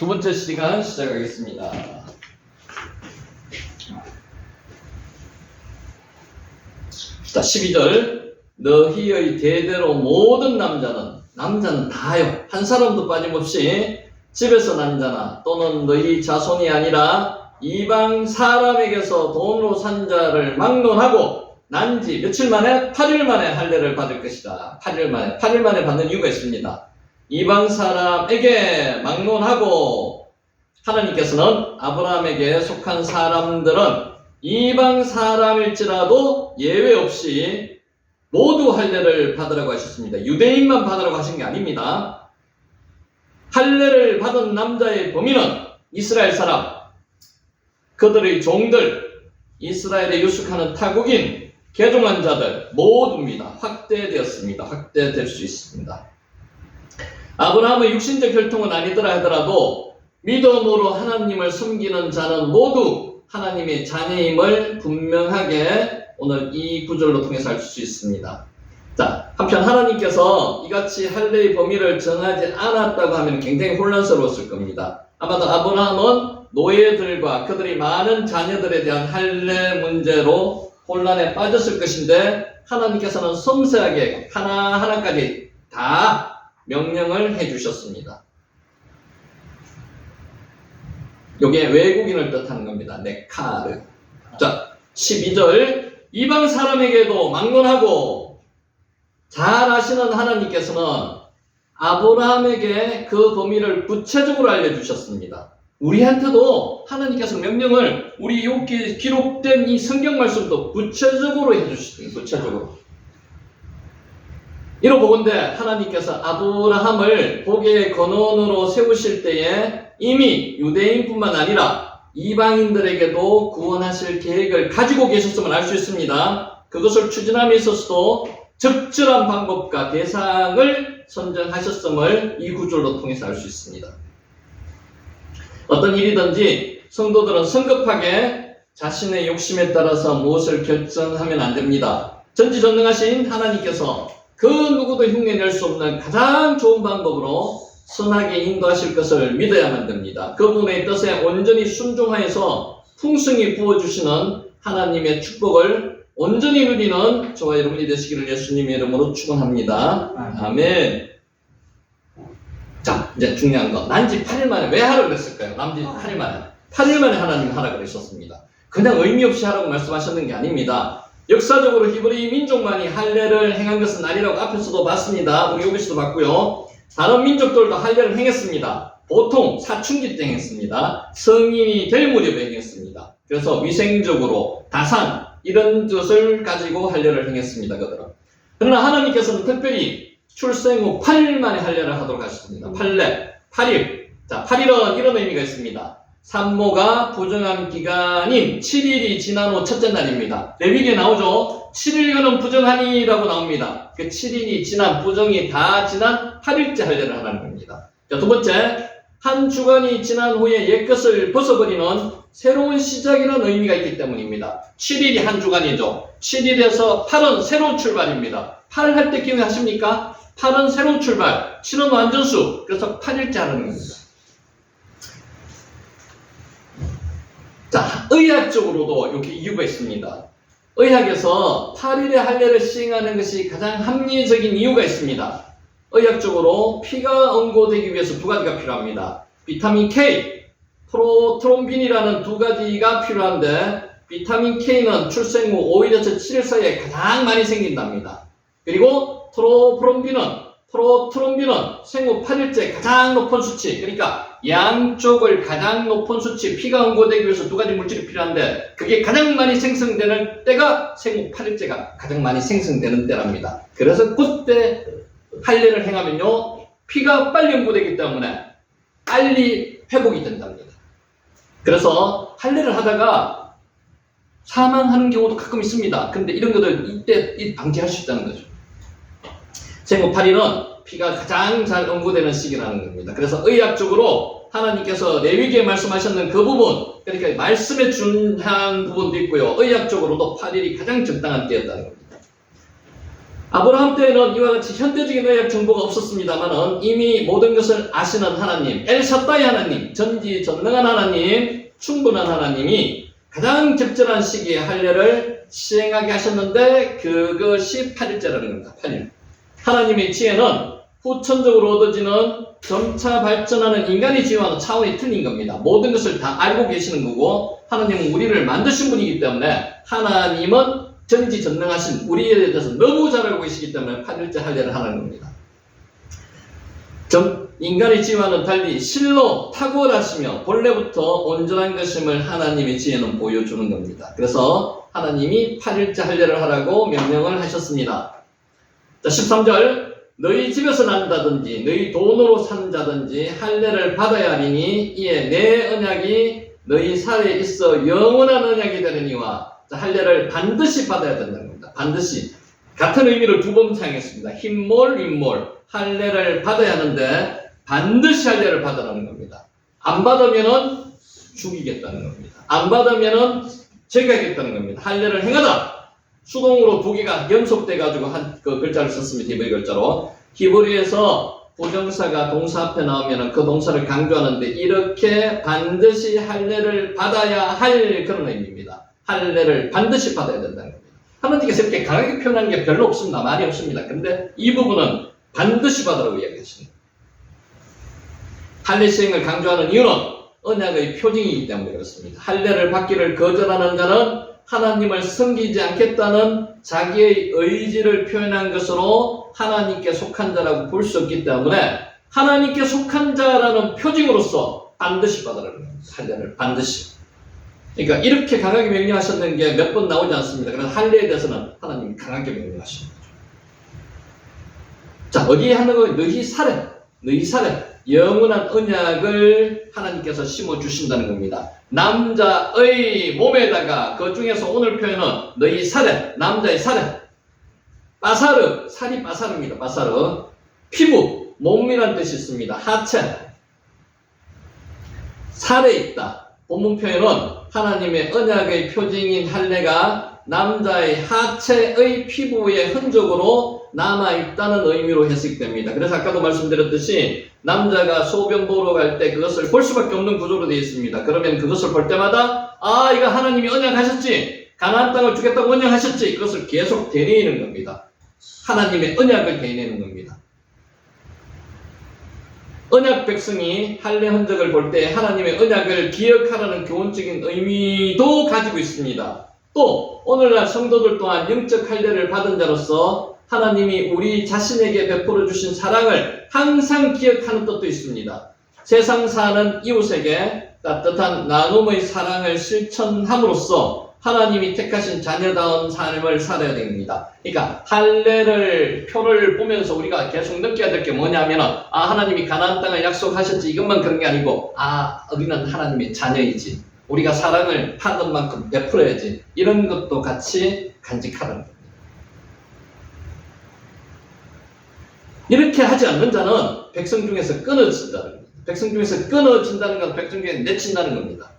두 번째 시간 시작하겠습니다. 자, 12절. 너희의 대대로 모든 남자는 다요. 한 사람도 빠짐없이 집에서 난 자나 또는 너희 자손이 아니라 이방 사람에게서 돈으로 산 자를 막론하고 난지 며칠 만에 8일 만에 할례를 받을 것이다. 8일 만에 받는 이유가 있습니다. 이방 사람에게 막론하고 하나님께서는 아브라함에게 속한 사람들은 이방 사람일지라도 예외 없이 모두 할례를 받으라고 하셨습니다. 유대인만 받으라고 하신 게 아닙니다. 할례를 받은 남자의 범위는 이스라엘 사람, 그들의 종들, 이스라엘에 유숙하는 타국인, 개종한 자들 모두입니다. 확대되었습니다. 확대될 수 있습니다. 아브라함의 육신적 혈통은 아니더라 하더라도 믿음으로 하나님을 섬기는 자는 모두 하나님의 자녀임을 분명하게 오늘 이 구절로 통해서 알 수 있습니다. 자, 한편 하나님께서 이같이 할례의 범위를 정하지 않았다고 하면 굉장히 혼란스러웠을 겁니다. 아마도 아브라함은 노예들과 그들의 많은 자녀들에 대한 할례 문제로 혼란에 빠졌을 것인데 하나님께서는 섬세하게 하나하나까지 다 명령을 해주셨습니다. 이게 외국인을 뜻하는 겁니다. 네카르. 자, 12절. 이방 사람에게도 막론하고 잘 아시는 하나님께서는 아브라함에게 그 범위를 구체적으로 알려주셨습니다. 우리한테도 하나님께서 명령을 우리 여기 기록된 이 성경 말씀도 구체적으로 해주시더니 구체적으로. 이러보건대 하나님께서 아브라함을 복의 근원으로 세우실 때에 이미 유대인뿐만 아니라 이방인들에게도 구원하실 계획을 가지고 계셨음을 알 수 있습니다. 그것을 추진함에 있어서도 적절한 방법과 대상을 선정하셨음을 이 구절로 통해서 알 수 있습니다. 어떤 일이든지 성도들은 성급하게 자신의 욕심에 따라서 무엇을 결정하면 안 됩니다. 전지전능하신 하나님께서 그 누구도 흉내낼 수 없는 가장 좋은 방법으로 선하게 인도하실 것을 믿어야만 됩니다. 그분의 뜻에 온전히 순종하여서 풍성히 부어주시는 하나님의 축복을 온전히 누리는 저와 여러분이 되시기를 예수님의 이름으로 축원합니다. 아멘. 자, 이제 중요한 거. 난지 8일 만에 왜 하라고 그랬을까요? 난지 8일 만에. 8일 만에 하나님 하라고 그러셨습니다. 그냥 의미 없이 하라고 말씀하셨는 게 아닙니다. 역사적으로 히브리 민족만이 할례를 행한 것은 아니라고 앞에서도 봤습니다. 우리 여기서도 봤고요. 다른 민족들도 할례를 행했습니다. 보통 사춘기 때 행했습니다. 성인이 될 무렵에 행했습니다. 그래서 위생적으로 다산 이런 것을 가지고 할례를 행했습니다. 그들은. 그러나 하나님께서는 특별히 출생 후 8일 만에 할례를 하도록 하셨습니다. 8일. 자, 8일은 이런 의미가 있습니다. 산모가 부정한 기간인 7일이 지난 후 첫째 날입니다. 레위기에 나오죠. 7일간은 부정하니라고 나옵니다. 그 7일이 지난, 부정이 다 지난 8일째 할례를 하라는 겁니다. 자, 두 번째, 한 주간이 지난 후에 옛것을 벗어버리는 새로운 시작이라는 의미가 있기 때문입니다. 7일이 한 주간이죠. 7일에서 8은 새로운 출발입니다. 8 할 때 기억하십니까? 8은 새로운 출발, 7은 완전수. 그래서 8일째 하는 겁니다. 자, 의학적으로도 이렇게 이유가 있습니다. 의학에서 8일의 할례를 시행하는 것이 가장 합리적인 이유가 있습니다. 의학적으로 피가 응고되기 위해서 두 가지가 필요합니다. 비타민 K, 프로트롬빈이라는 두 가지가 필요한데 비타민 K는 출생 후 5일에서 7일 사이에 가장 많이 생긴답니다. 그리고 프로트롬빈은 생후 8일째 가장 높은 수치, 그러니까 양쪽을 가장 높은 수치, 피가 응고되기 위해서 두 가지 물질이 필요한데 그게 가장 많이 생성되는 때가 생후 8일째가 가장 많이 생성되는 때랍니다. 그래서 그때 할례를 행하면요 피가 빨리 응고되기 때문에 빨리 회복이 된답니다. 그래서 할례를 하다가 사망하는 경우도 가끔 있습니다. 그런데 이런 것들 이때 방지할 수 있다는 거죠. 생후 8일은 피가 가장 잘 응고되는 시기라는 겁니다. 그래서 의학적으로 하나님께서 레위기에 말씀하셨는 그 부분, 그러니까 말씀에 준한 부분도 있고요. 의학적으로도 8일이 가장 적당한 때였다는 겁니다. 아브라함 때에는 이와 같이 현대적인 의학 정보가 없었습니다만은 이미 모든 것을 아시는 하나님, 엘샤다이 하나님, 전지전능한 하나님, 충분한 하나님이 가장 적절한 시기에 할례를 시행하게 하셨는데 그것이 8일째라는 겁니다. 8일. 하나님의 지혜는 후천적으로 얻어지는 점차 발전하는 인간의 지혜와는 차원이 틀린 겁니다. 모든 것을 다 알고 계시는 거고 하나님은 우리를 만드신 분이기 때문에 하나님은 전지전능하신 우리에 대해서 너무 잘 알고 계시기 때문에 8일째 할례를 하는 겁니다. 인간의 지혜와는 달리 실로 탁월하시며 본래부터 온전한 것임을 하나님의 지혜는 보여주는 겁니다. 그래서 하나님이 8일째 할례를 하라고 명령을 하셨습니다. 자, 13절 너희 집에서 난다든지 너희 돈으로 산 자든지 할례를 받아야 하리니 이에 내 언약이 너희 살에 있어 영원한 언약이 되느니와 할례를 반드시 받아야 된다는 겁니다. 반드시. 같은 의미를 두 번 사용했습니다. 흰몰, 윗몰. 할례를 받아야 하는데 반드시 할례를 받으라는 겁니다. 안 받으면은 죽이겠다는 겁니다. 안 받으면은 제거하겠다는 겁니다. 할례를 행하다. 수동으로 두 개가 연속돼 가지고 그 글자를 썼습니다. 히브리 글자로. 히브리에서 부정사가 동사 앞에 나오면 그 동사를 강조하는데 이렇게 반드시 할례를 받아야 할 그런 의미입니다. 할례를 반드시 받아야 된다는 겁니다. 하나님께서 이렇게 강하게 표현하는 게 별로 없습니다. 말이 없습니다. 근데 이 부분은 반드시 받으라고 이야기하십니다. 할례 시행을 강조하는 이유는 언약의 표징이기 때문에 그렇습니다. 할례를 받기를 거절하는 자는 하나님을 섬기지 않겠다는 자기의 의지를 표현한 것으로 하나님께 속한 자라고 볼 수 없기 때문에 하나님께 속한 자라는 표징으로서 반드시 받으라는 겁니다. 할례를 반드시. 그러니까 이렇게 강하게 명령하셨는 게 몇 번 나오지 않습니다. 그래서 할례에 대해서는 하나님이 강하게 명령하시는 거죠. 자, 어디에 하는 거예요? 너희 살에 영원한 언약을 하나님께서 심어주신다는 겁니다. 남자의 몸에다가 그 중에서 오늘 표현은 너희 살에, 남자의 살에 빠사르, 살이 빠사르입니다. 빠사르. 피부, 몸이란 뜻이 있습니다. 하체, 살에 있다. 본문 표현은 하나님의 언약의 표징인 할례가 남자의 하체의 피부의 흔적으로 남아있다는 의미로 해석됩니다. 그래서 아까도 말씀드렸듯이 남자가 소변 보러 갈 때 그것을 볼 수밖에 없는 구조로 되어 있습니다. 그러면 그것을 볼 때마다 아, 이거 하나님이 언약하셨지, 가나안 땅을 주겠다고 언약하셨지, 그것을 계속 되뇌이는 겁니다. 하나님의 언약을 되뇌이는 겁니다. 언약 백성이 할례 흔적을 볼 때 하나님의 언약을 기억하라는 교훈적인 의미도 가지고 있습니다. 또 오늘날 성도들 또한 영적 할례를 받은 자로서 하나님이 우리 자신에게 베풀어 주신 사랑을 항상 기억하는 뜻도 있습니다. 세상 사는 이웃에게 따뜻한 나눔의 사랑을 실천함으로써 하나님이 택하신 자녀다운 삶을 살아야 됩니다. 그러니까 할례를 표를 보면서 우리가 계속 느껴야 될 게 뭐냐면 하나님이 가나안 땅을 약속하셨지, 이것만 그런 게 아니고 우리는 하나님의 자녀이지, 우리가 사랑을 하는 만큼 베풀어야지, 이런 것도 같이 간직하라는 겁니다. 이렇게 하지 않는 자는 백성 중에서 끊어진다는 겁니다. 백성 중에서 끊어진다는 건 백성 중에 내친다는 겁니다.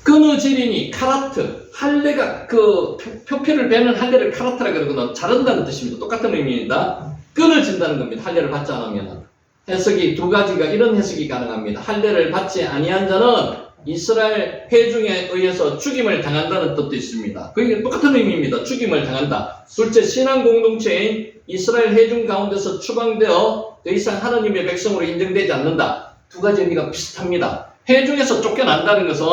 끊어지리니 카라트, 할례가 그 표피를 베는 할례를 카라트라 그러거든. 자른다는 뜻입니다. 똑같은 의미입니다. 끊어진다는 겁니다. 할례를 받지 않으면. 해석이 두 가지가, 이런 해석이 가능합니다. 할례를 받지 아니한 자는 이스라엘 회중에 의해서 죽임을 당한다는 뜻도 있습니다. 그게 똑같은 의미입니다. 죽임을 당한다. 둘째, 신앙 공동체인 이스라엘 회중 가운데서 추방되어 더 이상 하나님의 백성으로 인정되지 않는다. 두 가지 의미가 비슷합니다. 회중에서 쫓겨난다는 것은,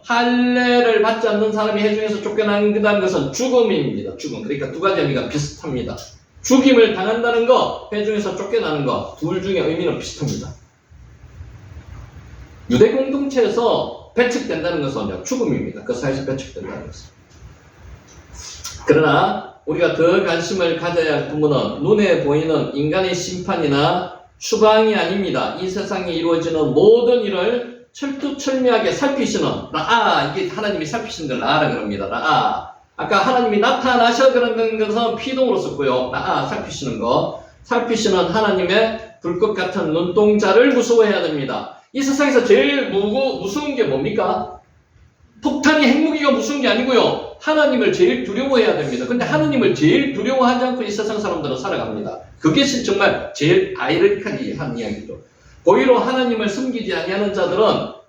할례를 받지 않는 사람이 회중에서 쫓겨난다는 것은 죽음입니다. 죽음. 그러니까 두 가지 의미가 비슷합니다. 죽임을 당한다는 거, 회중에서 쫓겨나는 거, 둘 중에 의미는 비슷합니다. 유대 공동체에서 배척된다는 것은 죽음입니다. 그 사이에서 배척된다는 것은. 그러나 우리가 더 관심을 가져야 할 부분은 눈에 보이는 인간의 심판이나 추방이 아닙니다. 이 세상에 이루어지는 모든 일을 철두철미하게 살피시는 이게 하나님이 살피신 걸 라라 그럽니다. 아까 하나님이 나타나셔 그러는 것은 피동으로 썼고요. 살피시는 거. 살피시는 하나님의 불꽃 같은 눈동자를 무서워해야 됩니다. 이 세상에서 제일 무서운 게 뭡니까? 폭탄이 핵무기가 무서운 게 아니고요. 하나님을 제일 두려워해야 됩니다. 근데 하나님을 제일 두려워하지 않고 이 세상 사람들은 살아갑니다. 그게 정말 제일 아이러니한 이야기죠. 고의로 하나님을 숨기지 아니하는 자들은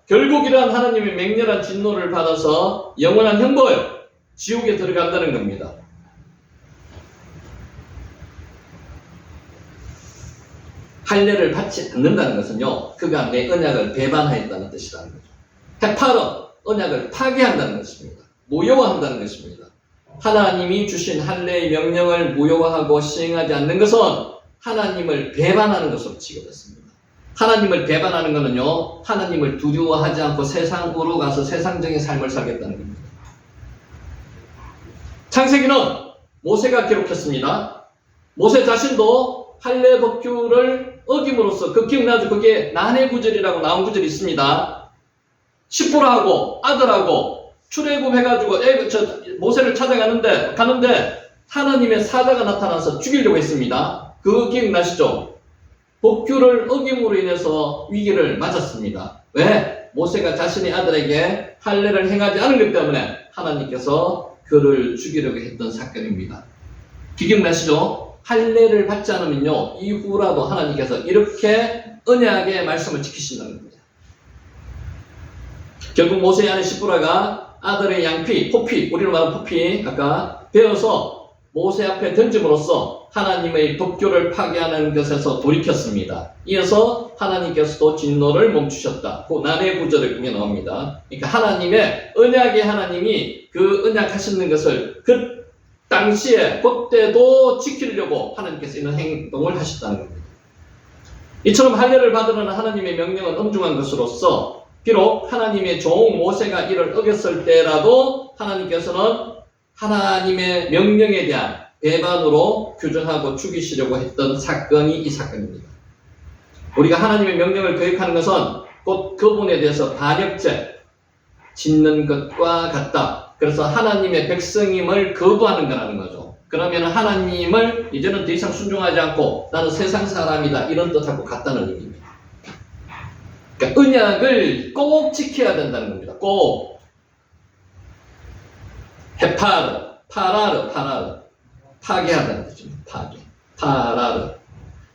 결국 이러한 하나님의 맹렬한 진노를 받아서 영원한 형벌, 지옥에 들어간다는 겁니다. 할례를 받지 않는다는 것은요, 그가 내 언약을 배반하였다는 뜻이라는 거죠. 해파는 언약을 파괴한다는 것입니다. 무효화한다는 것입니다. 하나님이 주신 할례의 명령을 무효화하고 시행하지 않는 것은 하나님을 배반하는 것으로 취급했습니다. 하나님을 배반하는 것은요, 하나님을 두려워하지 않고 세상으로 가서 세상적인 삶을 살겠다는 겁니다. 창세기는 모세가 기록했습니다. 모세 자신도 할례 법규를 어김으로써, 그 기억나죠? 그게 난해 구절이라고 나온 구절이 있습니다. 시보라하고 아들하고 출애굽해가지고 모세를 찾아가는데 하나님의 사자가 나타나서 죽이려고 했습니다. 그거 기억나시죠? 법규를 어김으로 인해서 위기를 맞았습니다. 왜? 모세가 자신의 아들에게 할례를 행하지 않은 것 때문에 하나님께서 그를 죽이려고 했던 사건입니다. 기억나시죠? 할례를 받지 않으면요, 이후라도 하나님께서 이렇게 언약의 말씀을 지키신다는 겁니다. 결국 모세의 아내 시브라가 아들의 양피, 포피, 우리로 말하는 포피, 아까 베어서 모세 앞에 던짐으로써 하나님의 법규를 파괴하는 것에서 돌이켰습니다. 이어서 하나님께서도 진노를 멈추셨다. 그 난해 구절에 그게 나옵니다. 그러니까 하나님의 언약의 하나님이 그 언약하시는 것을 그 당시에 그때도 지키려고 하나님께서 이런 행동을 하셨다는 겁니다. 이처럼 할례를 받으라는 하나님의 명령은 엄중한 것으로서 비록 하나님의 종 모세가 이를 어겼을 때라도 하나님께서는 하나님의 명령에 대한 배반으로 규정하고 죽이시려고 했던 사건이 이 사건입니다. 우리가 하나님의 명령을 거역하는 것은 곧 그분에 대해서 반역죄, 짓는 것과 같다. 그래서 하나님의 백성임을 거부하는 거라는 거죠. 그러면 하나님을 이제는 더 이상 순종하지 않고 나는 세상 사람이다, 이런 뜻하고 같다는 의미입니다. 그러니까 언약을 꼭 지켜야 된다는 겁니다. 꼭. 헤파르, 파라르, 파괴하다는 거죠. 파라르.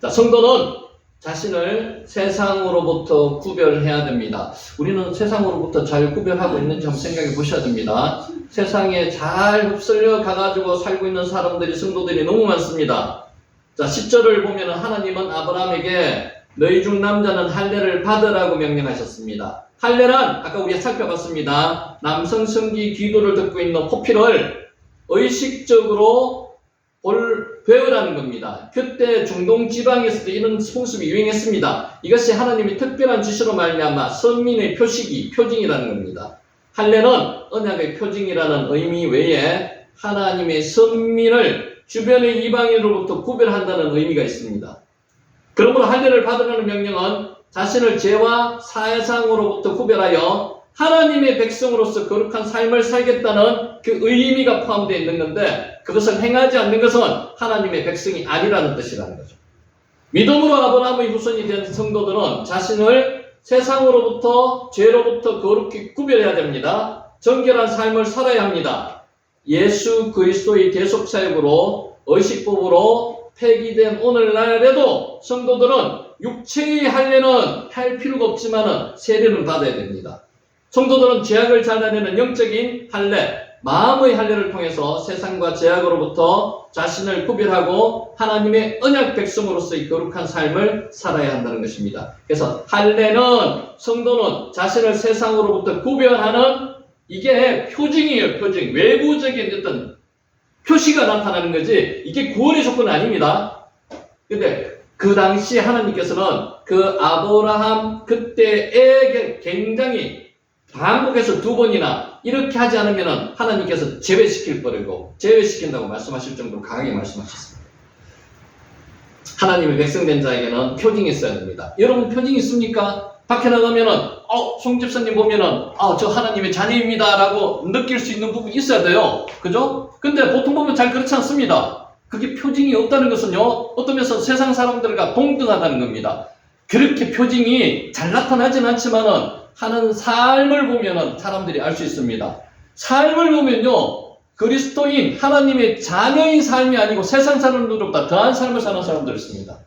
자, 성도는 자신을 세상으로부터 구별해야 됩니다. 우리는 세상으로부터 잘 구별하고 있는지 한번 생각해 보셔야 됩니다. 세상에 잘 흡슬려 가가지고 살고 있는 사람들이, 성도들이 너무 많습니다. 자, 10절을 보면 하나님은 아브라함에게 너희 중 남자는 할례를 받으라고 명령하셨습니다. 할례란 아까 우리가 살펴봤습니다. 남성 성기 기도를 듣고 있는 포피를 의식적으로 배우라는 겁니다. 그때 중동 지방에서도 이런 풍습이 유행했습니다. 이것이 하나님의 특별한 지시로 말미암아 선민의 표징이라는 겁니다. 할례는 언약의 표징이라는 의미 외에 하나님의 선민을 주변의 이방인으로부터 구별한다는 의미가 있습니다. 그러므로 할례를 받으라는 명령은 자신을 죄와 사해상으로부터 구별하여 하나님의 백성으로서 거룩한 삶을 살겠다는 그 의미가 포함되어 있는 건데, 그것을 행하지 않는 것은 하나님의 백성이 아니라는 뜻이라는 거죠. 믿음으로 아브라함의 후손이 된 성도들은 자신을 세상으로부터, 죄로부터 거룩히 구별해야 됩니다. 정결한 삶을 살아야 합니다. 예수 그리스도의 대속사역으로, 의식법으로 폐기된 오늘날에도 성도들은 육체의 할례는 할 필요가 없지만 세례는 받아야 됩니다. 성도들은 죄악을 잘라내는 영적인 할례, 마음의 할례를 통해서 세상과 죄악으로부터 자신을 구별하고 하나님의 언약 백성으로서의 거룩한 삶을 살아야 한다는 것입니다. 그래서 할례는, 성도는 자신을 세상으로부터 구별하는, 이게 표징이에요. 표징. 외부적인 어떤 표시가 나타나는 거지, 이게 구원의 조건은 아닙니다. 근데 그 당시 하나님께서는 그 아브라함 그때에 굉장히 반복해서 2번이나 이렇게 하지 않으면 하나님께서 제외시킨다고 말씀하실 정도로 강하게 말씀하셨습니다. 하나님의 백성된 자에게는 표징이 있어야 됩니다. 여러분 표징이 있습니까? 밖에 나가면은 송 집사님 보면은 저 하나님의 자녀입니다 라고 느낄 수 있는 부분이 있어야 돼요. 그죠? 근데 보통 보면 잘 그렇지 않습니다. 그게 표징이 없다는 것은요, 어떤 면에서 세상 사람들과 동등하다는 겁니다. 그렇게 표징이 잘 나타나진 않지만은 하는 삶을 보면은 사람들이 알 수 있습니다. 삶을 보면요, 그리스도인 하나님의 자녀인 삶이 아니고 세상 사람들보다 더한 삶을 사는 사람들이 있습니다.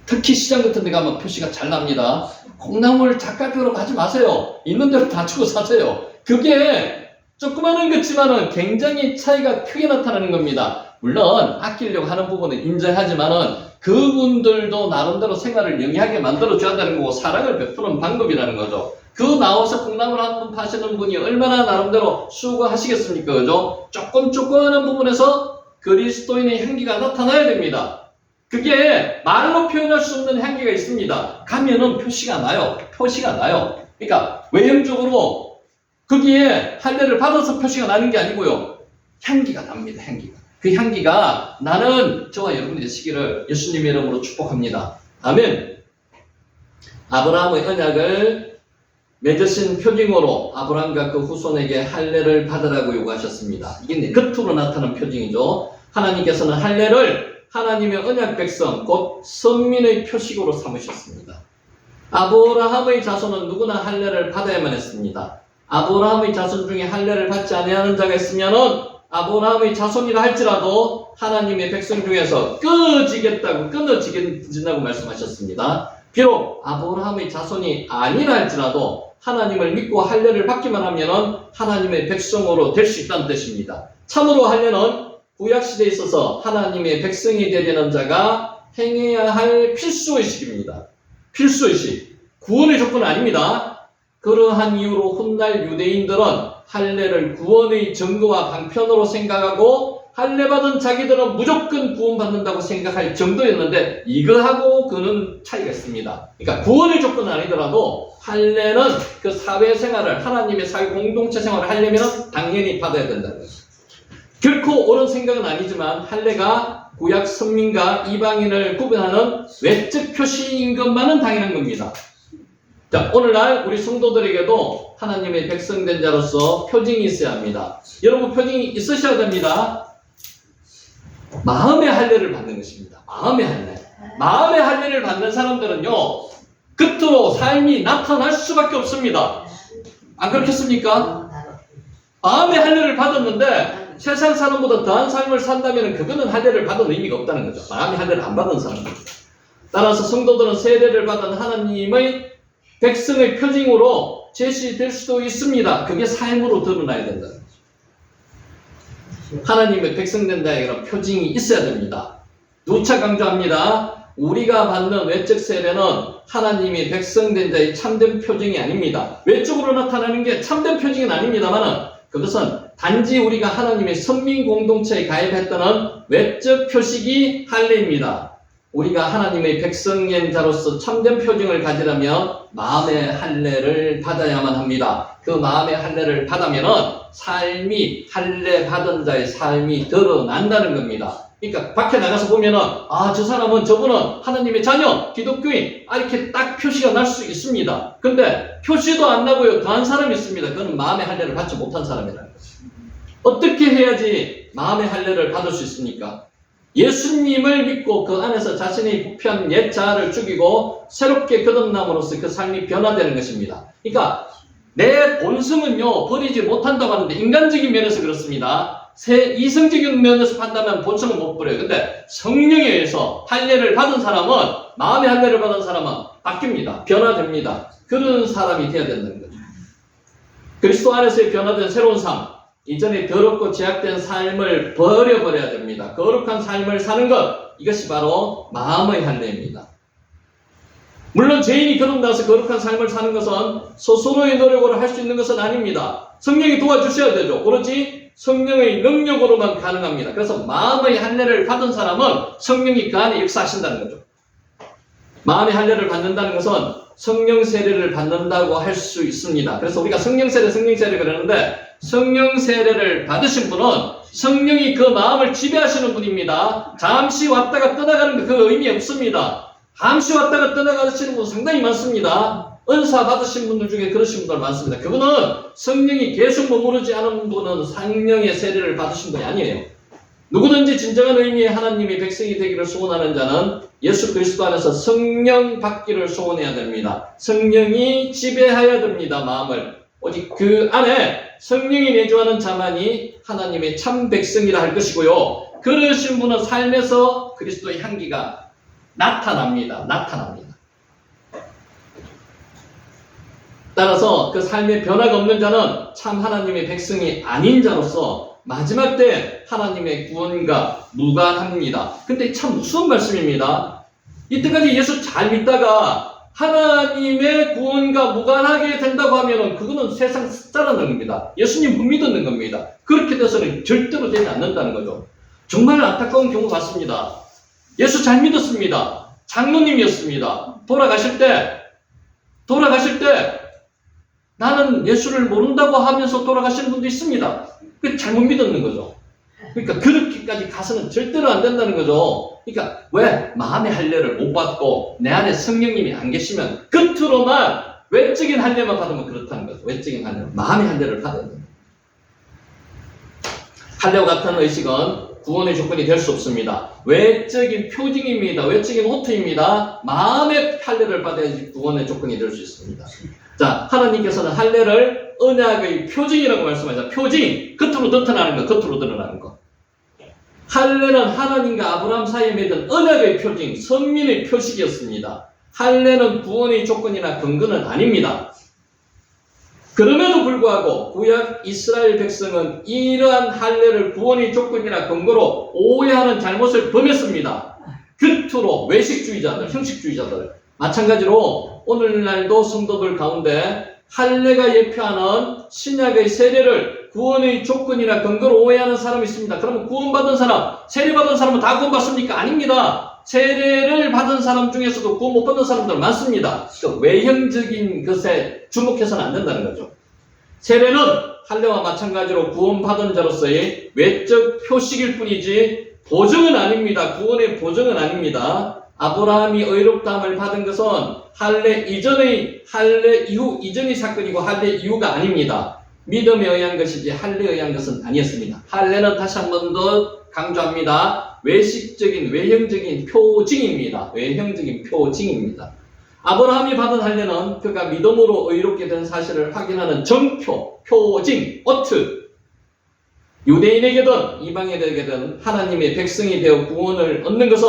특히 시장 같은 데 가면 표시가 잘 납니다. 콩나물 작가표로 가지 마세요. 있는 대로 다 주고 사세요. 그게 조그마한 것지만은 굉장히 차이가 크게 나타나는 겁니다. 물론 아끼려고 하는 부분은 인정하지만은 그분들도 나름대로 생활을 영리하게 만들어줘야 되는 거고 사랑을 베푸는 방법이라는 거죠. 그 나와서 콩나물 한 번 파시는 분이 얼마나 나름대로 수고하시겠습니까? 그죠? 조그마한 부분에서 그리스도인의 향기가 나타나야 됩니다. 그게 말로 표현할 수 없는 향기가 있습니다. 가면은 표시가 나요. 표시가 나요. 그러니까 외형적으로 거기에 할례를 받아서 표시가 나는 게 아니고요. 향기가 납니다. 향기가. 그 향기가 나는 저와 여러분이 되시기를 예수님의 이름으로 축복합니다. 아멘. 아브라함의 언약을 맺으신 표징으로 아브라함과 그 후손에게 할례를 받으라고 요구하셨습니다. 이게 겉으로 나타나는 표징이죠. 하나님께서는 할례를 하나님의 언약 백성 곧 선민의 표식으로 삼으셨습니다. 아브라함의 자손은 누구나 할례를 받아야만 했습니다. 아브라함의 자손 중에 할례를 받지 아니하는 자가 있으면은 아브라함의 자손이라 할지라도 하나님의 백성 중에서 끊어지겠다고 말씀하셨습니다. 비록 아브라함의 자손이 아니라 할지라도 하나님을 믿고 할례를 받기만 하면은 하나님의 백성으로 될 수 있다는 뜻입니다. 참으로 할례는 구약시대에 있어서 하나님의 백성이 되려는 자가 행해야 할 필수의식입니다. 필수의식. 구원의 조건은 아닙니다. 그러한 이유로 훗날 유대인들은 할례를 구원의 증거와 방편으로 생각하고 할례받은 자기들은 무조건 구원받는다고 생각할 정도였는데 이거하고 그는 차이가 있습니다. 그러니까 구원의 조건은 아니더라도 할례는 그 사회생활을 하나님의 사회 공동체 생활을 하려면 당연히 받아야 된다는 거죠. 결코 옳은 생각은 아니지만 할례가 구약 선민과 이방인을 구분하는 외적 표시인 것만은 당연한 겁니다. 자, 오늘날 우리 성도들에게도 하나님의 백성된 자로서 표징이 있어야 합니다. 여러분 표징이 있으셔야 됩니다. 마음의 할례를 받는 것입니다. 마음의 할례. 마음의 할례를 받는 사람들은요, 겉으로 삶이 나타날 수밖에 없습니다. 안 그렇겠습니까? 마음의 할례를 받았는데 세상 사람보다 더한 삶을 산다면 그거는 할례를 받은 의미가 없다는 거죠. 마음의 할례를 안 받은 사람입니다. 따라서 성도들은 세례를 받은 하나님의 백성의 표징으로 제시될 수도 있습니다. 그게 삶으로 드러나야 된다는 거죠. 하나님의 백성된 자에게는 표징이 있어야 됩니다. 누차 강조합니다. 우리가 받는 외적 세례는 하나님이 백성된 자의 참된 표징이 아닙니다. 외적으로 나타나는 게 참된 표징은 아닙니다만 그것은 단지 우리가 하나님의 선민 공동체에 가입했다는 외적 표식이 할례입니다. 우리가 하나님의 백성인 자로서 참된 표징을 가지려면 마음의 할례를 받아야만 합니다. 그 마음의 할례를 받으면은 삶이 할례 받은 자의 삶이 드러난다는 겁니다. 그러니까 밖에 나가서 보면은 저 사람은 저분은 하나님의 자녀, 기독교인 이렇게 딱 표시가 날 수 있습니다. 근데 표시도 안 나고요. 더한 사람이 있습니다. 그건 마음의 할례를 받지 못한 사람이라는 거죠. 어떻게 해야지 마음의 할례를 받을 수 있습니까? 예수님을 믿고 그 안에서 자신의 부패한 옛 자아를 죽이고 새롭게 거듭남으로써 그 삶이 변화되는 것입니다. 그러니까 내 본성은요 버리지 못한다고 하는데 인간적인 면에서 그렇습니다. 이성적인 면에서 판단하면 본성은 못 버려요. 근데 성령에 의해서 할례를 받은 사람은 마음의 할례를 받은 사람은 바뀝니다. 변화됩니다. 그런 사람이 되어야 된다는 거죠. 그리스도 안에서의 변화된 새로운 삶, 이전에 더럽고 제약된 삶을 버려버려야 됩니다. 거룩한 삶을 사는 것, 이것이 바로 마음의 할례입니다. 물론 죄인이 거듭나서 거룩한 삶을 사는 것은 스스로의 노력으로 할 수 있는 것은 아닙니다. 성령이 도와주셔야 되죠. 오로지 성령의 능력으로만 가능합니다. 그래서 마음의 할례를 받은 사람은 성령이 그 안에 역사하신다는 거죠. 마음의 할례를 받는다는 것은 성령 세례를 받는다고 할 수 있습니다. 그래서 우리가 성령 세례 그러는데 성령 세례를 받으신 분은 성령이 그 마음을 지배하시는 분입니다. 잠시 왔다가 떠나가는 그 의미 없습니다. 잠시 왔다가 떠나가시는 분 상당히 많습니다. 은사 받으신 분들 중에 그러신 분들 많습니다. 그분은 성령이 계속 머무르지 않은 분은 성령의 세례를 받으신 분이 아니에요. 누구든지 진정한 의미의 하나님의 백성이 되기를 소원하는 자는 예수 그리스도 안에서 성령 받기를 소원해야 됩니다. 성령이 지배해야 됩니다. 마음을. 오직 그 안에 성령이 내주하는 자만이 하나님의 참 백성이라 할 것이고요. 그러신 분은 삶에서 그리스도의 향기가 나타납니다. 따라서 그 삶에 변화가 없는 자는 참 하나님의 백성이 아닌 자로서 마지막 때 하나님의 구원과 무관합니다. 근데 참 무서운 말씀입니다. 이때까지 예수 잘 믿다가 하나님의 구원과 무관하게 된다고 하면은 그거는 세상 숫자라는 겁니다. 예수님 못 믿었는 겁니다. 그렇게 돼서는 절대로 되지 않는다는 거죠. 정말 안타까운 경우 같습니다. 예수 잘 믿었습니다. 장로님이었습니다. 돌아가실 때 나는 예수를 모른다고 하면서 돌아가시는 분도 있습니다. 그 잘못 믿었는 거죠. 그러니까 그렇게까지 가서는 절대로 안 된다는 거죠. 그러니까 왜 마음의 할례를 못 받고 내 안에 성령님이 안 계시면 겉으로만 외적인 할례만 받으면 그렇다는 거죠. 외적인 할례, 마음의 할례를 받아야 됩니다. 할례와 같은 의식은 구원의 조건이 될 수 없습니다. 외적인 표징입니다. 외적인 호투입니다. 마음의 할례를 받아야지 구원의 조건이 될 수 있습니다. 자, 하나님께서는 할례를 언약의 표징이라고 말씀하셨습니다. 표징, 겉으로 나타나는 거, 겉으로 드러나는 거. 할례는 하나님과 아브라함 사이에 맺은 언약의 표징, 선민의 표식이었습니다. 할례는 구원의 조건이나 근거는 아닙니다. 그럼에도 불구하고 구약 이스라엘 백성은 이러한 할례를 구원의 조건이나 근거로 오해하는 잘못을 범했습니다. 겉으로 외식주의자들, 형식주의자들, 마찬가지로 오늘날도 성도들 가운데 할례가 예표하는 신약의 세례를 구원의 조건이나 근거로 오해하는 사람이 있습니다. 그러면 구원받은 사람, 세례받은 사람은 다 구원받습니까? 아닙니다. 세례를 받은 사람 중에서도 구원 못 받은 사람들 많습니다. 그 외형적인 것에 주목해서는 안 된다는 거죠. 세례는 할례와 마찬가지로 구원받은 자로서의 외적 표식일 뿐이지 보증은 아닙니다. 구원의 보증은 아닙니다. 아브라함이 의롭다함을 받은 것은 할례 이후 이전의 사건이고 할례 이후가 아닙니다. 믿음에 의한 것이지 할례에 의한 것은 아니었습니다. 할례는 다시 한 번 더 강조합니다. 외형적인 표징입니다. 외형적인 표징입니다. 아브라함이 받은 할례는 그가 믿음으로 의롭게 된 사실을 확인하는 정표, 표징, 어트. 유대인에게든 이방인에게든 하나님의 백성이 되어 구원을 얻는 것은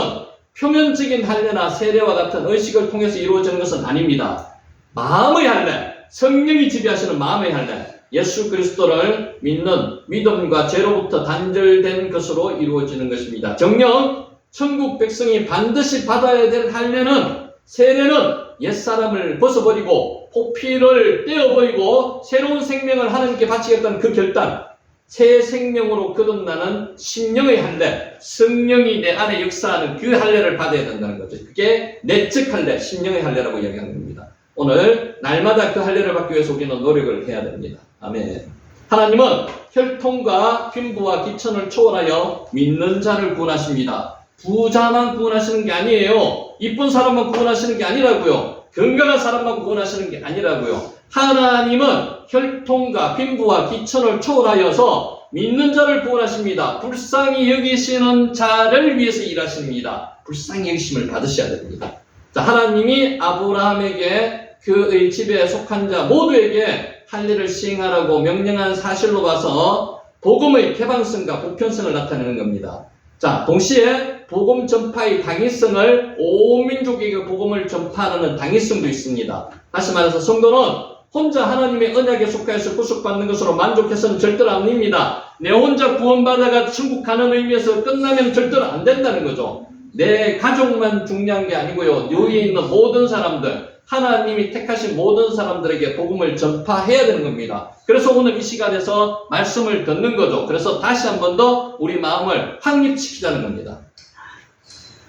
표면적인 할례나 세례와 같은 의식을 통해서 이루어지는 것은 아닙니다. 마음의 할례, 성령이 지배하시는 마음의 할례, 예수 그리스도를 믿는 믿음과 죄로부터 단절된 것으로 이루어지는 것입니다. 정녕 천국 백성이 반드시 받아야 될 할례는, 세례는 옛사람을 벗어버리고 포피를 떼어버리고 새로운 생명을 하나님께 바치겠다는 그 결단, 새 생명으로 거듭나는 심령의 할례, 성령이 내 안에 역사하는 그 할례를 받아야 된다는 거죠. 그게 내적 할례, 심령의 할례라고 이야기하는 겁니다. 오늘 날마다 그 할례를 받기 위해서 우리는 노력을 해야 됩니다. 아멘. 하나님은 혈통과 흉부와 기천을 초월하여 믿는 자를 구원하십니다. 부자만 구원하시는 게 아니에요. 이쁜 사람만 구원하시는 게 아니라고요. 건강한 사람만 구원하시는 게 아니라고요. 하나님은 혈통과 흉부와 기천을 초월하여서 믿는 자를 구원하십니다. 불쌍히 여기시는 자를 위해서 일하십니다. 불쌍히 여기심을 받으셔야 됩니다. 자, 하나님이 아브라함에게 그의 집에 속한 자 모두에게 할례를 시행하라고 명령한 사실로 봐서 복음의 개방성과 보편성을 나타내는 겁니다. 자, 동시에 복음 전파의 당위성을 온 민족에게 복음을 전파하는 당위성도 있습니다. 다시 말해서 성도는 혼자 하나님의 언약에 속하여서 구속받는 것으로 만족해서는 절대로 아닙니다. 내 혼자 구원받아가 천국 가는 의미에서 끝나면 절대로 안 된다는 거죠. 내 가족만 중요한 게 아니고요. 여기에 있는 모든 사람들, 하나님이 택하신 모든 사람들에게 복음을 전파해야 되는 겁니다. 그래서 오늘 이 시간에서 말씀을 듣는 거죠. 그래서 다시 한 번 더 우리 마음을 확립시키자는 겁니다.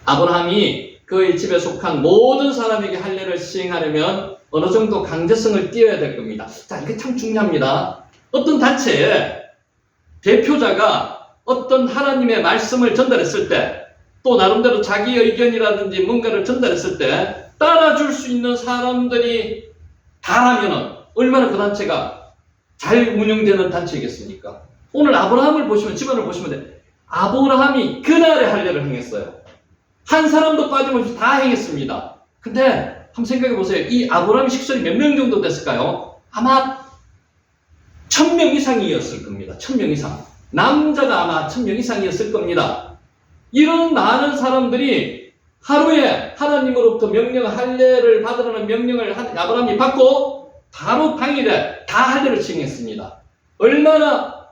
아브라함이 그의 집에 속한 모든 사람에게 할례를 시행하려면 어느 정도 강제성을 띄어야 될 겁니다. 자, 이게 참 중요합니다. 어떤 단체의 대표자가 어떤 하나님의 말씀을 전달했을 때, 또 나름대로 자기 의견이라든지 뭔가를 전달했을 때 따라줄 수 있는 사람들이 다라면 얼마나 그 단체가 잘 운영되는 단체이겠습니까? 오늘 아브라함을 보시면, 집안을 보시면 돼. 아브라함이 그날의 할례를 행했어요. 한 사람도 빠짐없이 다 행했습니다. 근데 한번 생각해 보세요. 이 아브라함 식솔이 몇 명 정도 됐을까요? 아마 1000명 이상이었을 겁니다. 1000명 이상. 남자가 아마 1000명 이상이었을 겁니다. 이런 많은 사람들이 하루에 하나님으로부터 할례를 받으라는 명령을 아브라함이 받고 바로 당일에 다 할례를 시행했습니다. 얼마나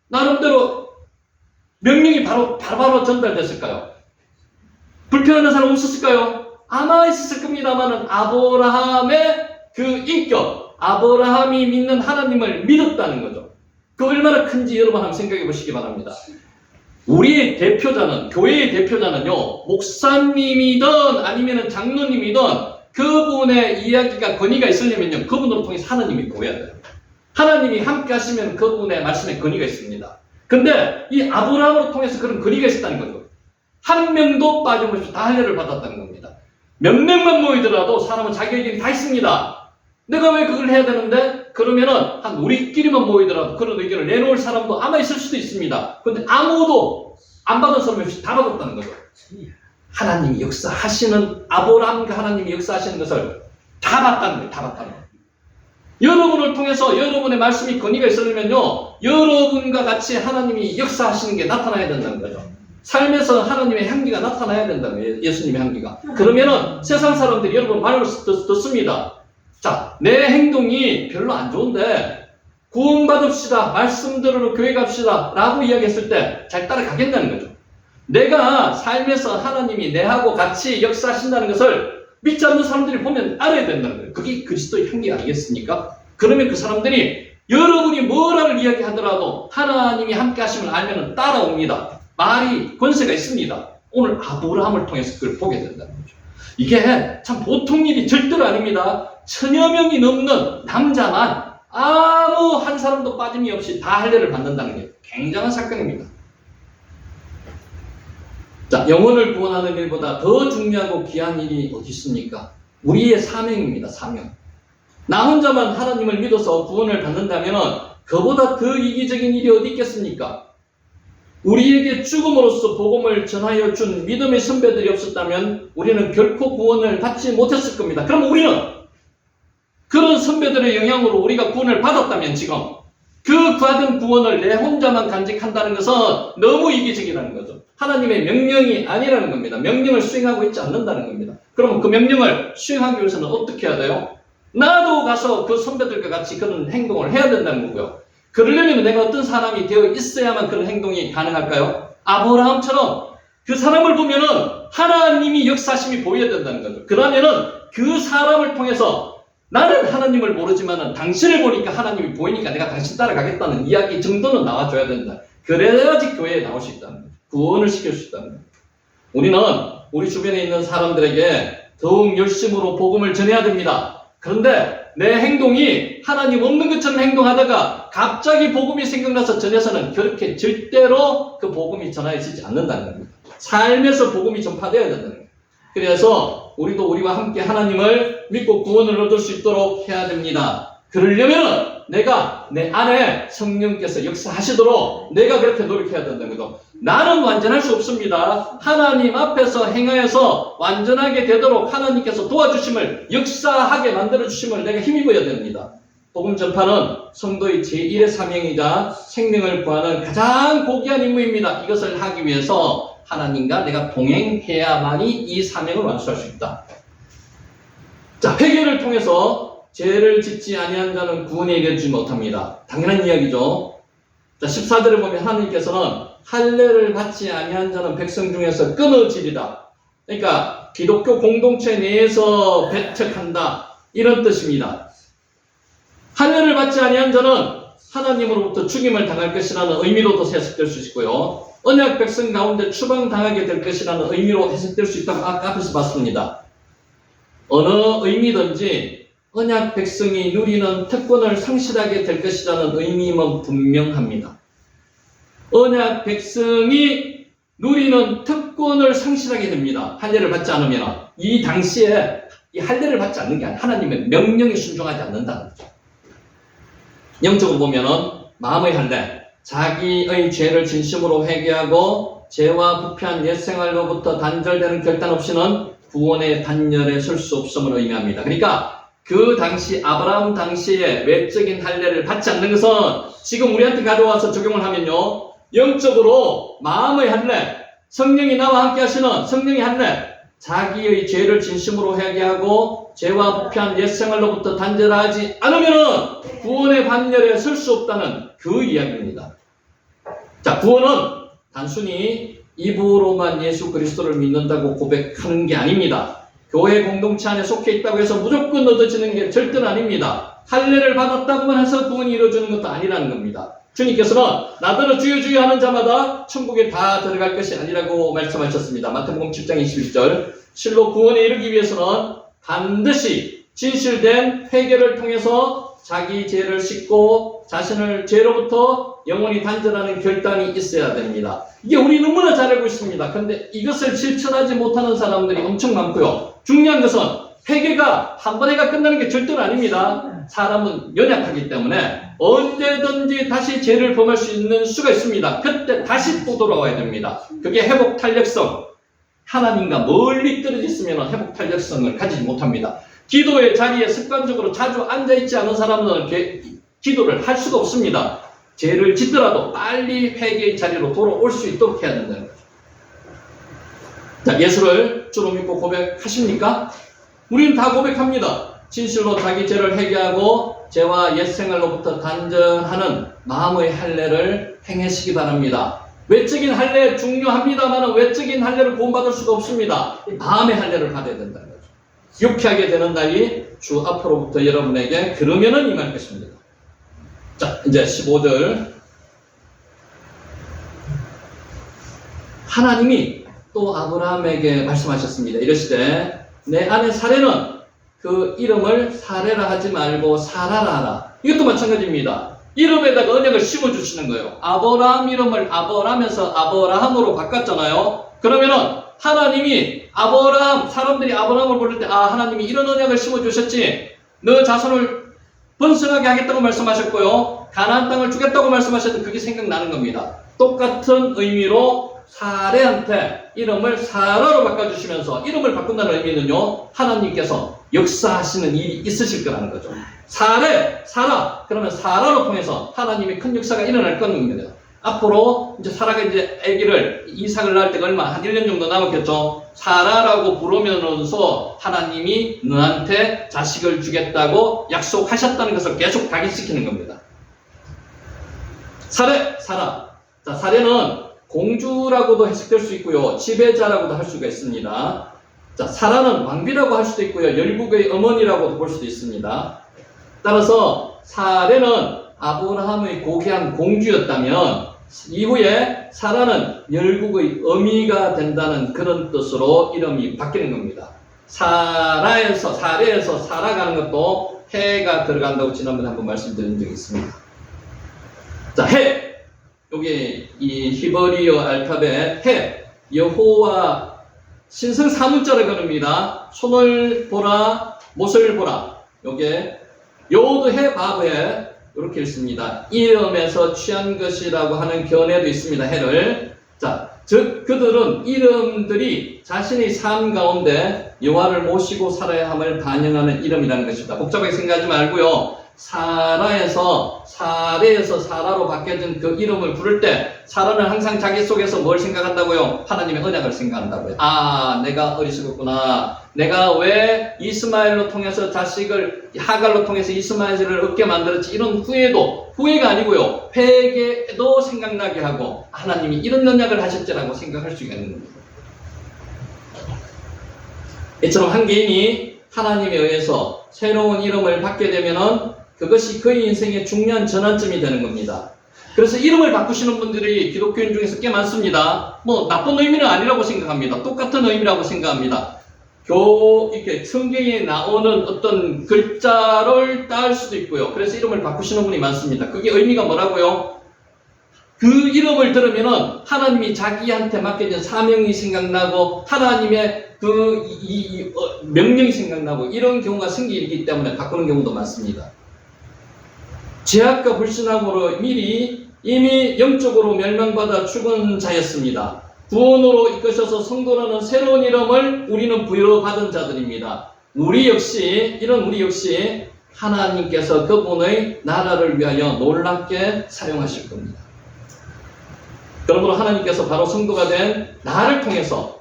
나름대로 명령이 바로 전달됐을까요? 불편한 사람 없었을까요? 아마 있었을 겁니다만은 아브라함의 그 인격, 아브라함이 믿는 하나님을 믿었다는 거죠. 그 얼마나 큰지 여러분 한번 생각해 보시기 바랍니다. 우리의 대표자는, 교회의 대표자는요, 목사님이든 아니면 장로님이든 그분의 이야기가 권위가 있으려면요, 그분으로 통해서 하나님이 보여야 돼요. 하나님이 함께 하시면 그분의 말씀에 권위가 있습니다. 근데 이 아브라함으로 통해서 그런 권위가 있었다는 거죠. 한 명도 빠짐없이 다 할례를 받았다는 겁니다. 몇 명만 모이더라도 사람은 자기 의견이 다 있습니다. 내가 왜 그걸 해야 되는데? 그러면은 한 우리끼리만 모이더라도 그런 의견을 내놓을 사람도 아마 있을 수도 있습니다. 근데 아무도 안 받은 사람이 없이 다 받았다는 거죠. 하나님이 역사하시는, 아브라함과 하나님이 역사하시는 것을 다 봤다는 거예요. 다 봤다는 거예요. 여러분을 통해서 여러분의 말씀이 권위가 있으려면요, 여러분과 같이 하나님이 역사하시는 게 나타나야 된다는 거죠. 삶에서 하나님의 향기가 나타나야 된다는 거예요. 예수님의 향기가. 그러면은 세상 사람들이 여러분 말을 듣습니다. 자, 내 행동이 별로 안 좋은데 구원받읍시다, 말씀 들으러 교회 갑시다 라고 이야기했을 때 잘 따라가겠다는 거죠. 내가 삶에서 하나님이 내하고 같이 역사하신다는 것을 믿지 않는 사람들이 보면 알아야 된다는 거예요. 그게 그리스도의 향기 아니겠습니까? 그러면 그 사람들이 여러분이 뭐라를 이야기하더라도 하나님이 함께 하심을 알면 따라옵니다. 말이 권세가 있습니다. 오늘 아브라함을 통해서 그걸 보게 된다는 거죠. 이게 참 보통 일이 절대로 아닙니다. 1000여 명이 넘는 남자만 아무 한 사람도 빠짐이 없이 다 할례를 받는다는 게 굉장한 사건입니다. 자, 영혼을 구원하는 일보다 더 중요하고 귀한 일이 어디 있습니까? 우리의 사명입니다. 사명. 나 혼자만 하나님을 믿어서 구원을 받는다면 그보다 더 이기적인 일이 어디 있겠습니까? 우리에게 죽음으로써 복음을 전하여 준 믿음의 선배들이 없었다면 우리는 결코 구원을 받지 못했을 겁니다. 그럼 우리는 그런 선배들의 영향으로 우리가 구원을 받았다면 지금 그 받은 구원을 내 혼자만 간직한다는 것은 너무 이기적이라는 거죠. 하나님의 명령이 아니라는 겁니다. 명령을 수행하고 있지 않는다는 겁니다. 그러면 그 명령을 수행하기 위해서는 어떻게 해야 돼요? 나도 가서 그 선배들과 같이 그런 행동을 해야 된다는 거고요. 그러려면 내가 어떤 사람이 되어 있어야만 그런 행동이 가능할까요? 아브라함처럼 그 사람을 보면은 하나님이 역사심이 보여야 된다는 거죠. 그러면은 그 사람을 통해서 나는 하나님을 모르지만은 당신을 보니까 하나님이 보이니까 내가 당신 따라가겠다는 이야기 정도는 나와줘야 된다. 그래야지 교회에 나올 수 있다는 거죠. 구원을 시킬 수 있다는 거죠. 우리는 우리 주변에 있는 사람들에게 더욱 열심으로 복음을 전해야 됩니다. 그런데 내 행동이 하나님 없는 것처럼 행동하다가 갑자기 복음이 생각나서 전해서는 그렇게 절대로 그 복음이 전해지지 않는다는 겁니다. 삶에서 복음이 전파되어야 된다는 거예요. 그래서 우리도 우리와 함께 하나님을 믿고 구원을 얻을 수 있도록 해야 됩니다. 그러려면 내가 내 안에 성령께서 역사하시도록 내가 그렇게 노력해야 된다는 거죠. 나는 완전할 수 없습니다. 하나님 앞에서 행하여서 완전하게 되도록 하나님께서 도와주심을, 역사하게 만들어주심을 내가 힘입어야 됩니다. 복음 전파는 성도의 제1의 사명이자 생명을 구하는 가장 고귀한 임무입니다. 이것을 하기 위해서 하나님과 내가 동행해야만이 이 사명을 완수할 수 있다. 자, 회개를 통해서 죄를 짓지 아니한 자는 구원에 이르지 못합니다. 당연한 이야기죠. 자, 14절을 보면 하나님께서는 할례를 받지 아니한 자는 백성 중에서 끊어지리다. 그러니까 기독교 공동체 내에서 배척한다, 이런 뜻입니다. 할례를 받지 아니한 자는 하나님으로부터 죽임을 당할 것이라는 의미로도 해석될 수 있고요. 언약 백성 가운데 추방당하게 될 것이라는 의미로 해석될 수 있다고 아까 앞에서 봤습니다. 어느 의미든지 언약 백성이 누리는 특권을 상실하게 될 것이라는 의미임은 분명합니다. 언약 백성이 누리는 특권을 상실하게 됩니다. 할례를 받지 않으면. 이 당시에 이 할례를 받지 않는 게 아니라 하나님의 명령에 순종하지 않는다는 거죠. 영적으로 보면은 마음의 할례, 자기의 죄를 진심으로 회개하고 죄와 부패한 옛생활로부터 단절되는 결단 없이는 구원의 단열에 설 수 없음을 의미합니다. 그러니까 그 당시 아브라함 당시에 외적인 할례를 받지 않는 것은 지금 우리한테 가져와서 적용을 하면요, 영적으로 마음의 할례, 성령이 나와 함께 하시는 성령의 할례, 자기의 죄를 진심으로 회개하고 죄와 부패한 옛생활로부터 단절하지 않으면 구원의 반열에 설 수 없다는 그 이야기입니다. 자, 구원은 단순히 입으로만 예수 그리스도를 믿는다고 고백하는 게 아닙니다. 교회 공동체 안에 속해 있다고 해서 무조건 얻어지는 게 절대는 아닙니다. 할례를 받았다고만 해서 구원이 이루어지는 것도 아니라는 겁니다. 주님께서는 나더러 주여 주여 하는 자마다 천국에 다 들어갈 것이 아니라고 말씀하셨습니다. 마태복음 7장 21절. 실로 구원에 이르기 위해서는 반드시 진실된 회개를 통해서 자기 죄를 씻고 자신을 죄로부터 영원히 단절하는 결단이 있어야 됩니다. 이게 우리 너무나 잘 알고 있습니다. 그런데 이것을 실천하지 못하는 사람들이 엄청 많고요. 중요한 것은 회개가 한 번에가 끝나는 게 절대로 아닙니다. 사람은 연약하기 때문에 언제든지 다시 죄를 범할 수 있는 수가 있습니다. 그때 다시 또 돌아와야 됩니다. 그게 회복 탄력성. 하나님과 멀리 떨어져 있으면 회복 탄력성을 가지지 못합니다. 기도의 자리에 습관적으로 자주 앉아있지 않은 사람은 기도를 할 수가 없습니다. 죄를 짓더라도 빨리 회개의 자리로 돌아올 수 있도록 해야 된다는 거죠. 자, 예수를 주로 믿고 고백하십니까? 우리는 다 고백합니다. 진실로 자기 죄를 회개하고 죄와 옛생활로부터 단절하는 마음의 할례를 행하시기 바랍니다. 외적인 할례 중요합니다만 외적인 할례를 구원받을 수가 없습니다. 마음의 할례를 받아야 된다는 거죠. 유쾌하게 되는 날이 주 앞으로부터 여러분에게 그러면은 임할 것입니다. 자, 이제 15절. 하나님이 또 아브라함에게 말씀하셨습니다. 이러시되 내 아내 사레는 그 이름을 사레라 하지 말고 사라라 하라. 이것도 마찬가지입니다. 이름에다가 언약을 심어주시는 거예요. 아브라함 이름을 아브라함에서 아브라함으로 바꿨잖아요. 그러면은 하나님이 아브라함, 사람들이 아브라함을 부를 때, 아, 하나님이 이런 언약을 심어주셨지. 너 자손을 번성하게 하겠다고 말씀하셨고요. 가나안 땅을 주겠다고 말씀하셨는데 그게 생각나는 겁니다. 똑같은 의미로 사레한테 이름을 사라로 바꿔주시면서 이름을 바꾼다는 의미는요, 하나님께서 역사하시는 일이 있으실 거라는 거죠. 사레, 사라. 그러면 사라로 통해서 하나님의 큰 역사가 일어날 겁니다. 앞으로 이제 사라가 이제 아기를 이삭을 낳을 때가 얼마, 한 1년 정도 남았겠죠. 사라라고 부르면서 하나님이 너한테 자식을 주겠다고 약속하셨다는 것을 계속 각인시키는 겁니다. 사레, 사라. 자, 사레는 공주라고도 해석될 수 있고요. 지배자라고도 할 수가 있습니다. 자, 사라는 왕비라고 할 수도 있고요. 열국의 어머니라고도 볼 수도 있습니다. 따라서 사레는 아브라함의 고귀한 공주였다면 이후에 사라는 열국의 어미가 된다는 그런 뜻으로 이름이 바뀌는 겁니다. 사레에서 살아가는 것도 해가 들어간다고 지난번에 한번 말씀드린 적이 있습니다. 자, 해. 여기 이 히브리어 알파벳 해. 여호와 신성 사문자를 그럽니다. 손을 보라, 못을 보라. 요게 요드해 바브해 이렇게 읽습니다. 이름에서 취한 것이라고 하는 견해도 있습니다. 해를. 자, 즉 그들은 이름들이 자신의 삶 가운데 여호와를 모시고 살아야 함을 반영하는 이름이라는 것입니다. 복잡하게 생각하지 말고요. 사라에서 사레에서 사라로 바뀌어진 그 이름을 부를 때 사라는 항상 자기 속에서 뭘 생각한다고요? 하나님의 언약을 생각한다고요. 아, 내가 어리석었구나. 내가 왜 이스마엘로 통해서 자식을 하갈로 통해서 이스마엘을 얻게 만들었지? 이런 후회가 아니고요. 회개도 생각나게 하고 하나님이 이런 언약을 하셨지라고 생각할 수가 있는 겁니다. 이처럼 한 개인이 하나님에 의해서 새로운 이름을 받게 되면은 그것이 그의 인생의 중요한 전환점이 되는 겁니다. 그래서 이름을 바꾸시는 분들이 기독교인 중에서 꽤 많습니다. 뭐 나쁜 의미는 아니라고 생각합니다. 똑같은 의미라고 생각합니다. 이렇게 성경에 나오는 어떤 글자를 따을 수도 있고요. 그래서 이름을 바꾸시는 분이 많습니다. 그게 의미가 뭐라고요? 그 이름을 들으면은 하나님이 자기한테 맡겨진 사명이 생각나고 하나님의 명령이 생각나고 이런 경우가 생기기 때문에 바꾸는 경우도 많습니다. 죄악과 불신함으로 이미 영적으로 멸망받아 죽은 자였습니다. 구원으로 이끄셔서 성도라는 새로운 이름을 우리는 부여받은 자들입니다. 우리 역시 하나님께서 그분의 나라를 위하여 놀랍게 사용하실 겁니다. 그러므로 하나님께서 바로 성도가 된 나를 통해서,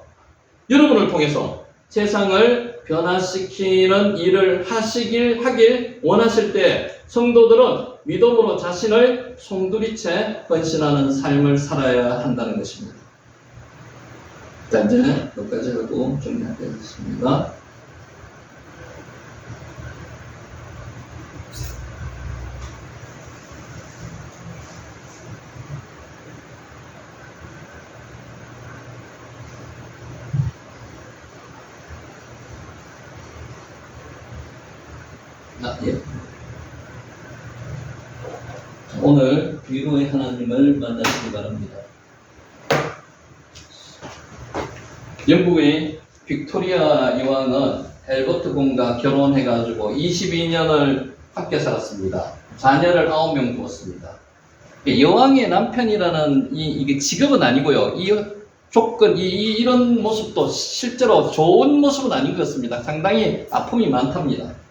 여러분을 통해서 세상을 변화시키는 일을 하길 원하실 때 성도들은 믿음으로 자신을 송두리째 헌신하는 삶을 살아야 한다는 것입니다. 자, 이제 여기까지 하고 정리하겠습니다. 예. 오늘 위로의 하나님을 만나시기 바랍니다. 영국의 빅토리아 여왕은 앨버트 공과 결혼해가지고 22년을 함께 살았습니다. 자녀를 9명 두었습니다. 여왕의 남편이라는 이게 직업은 아니고요. 이 조건, 이런 모습도 실제로 좋은 모습은 아닌 것 같습니다. 상당히 아픔이 많답니다.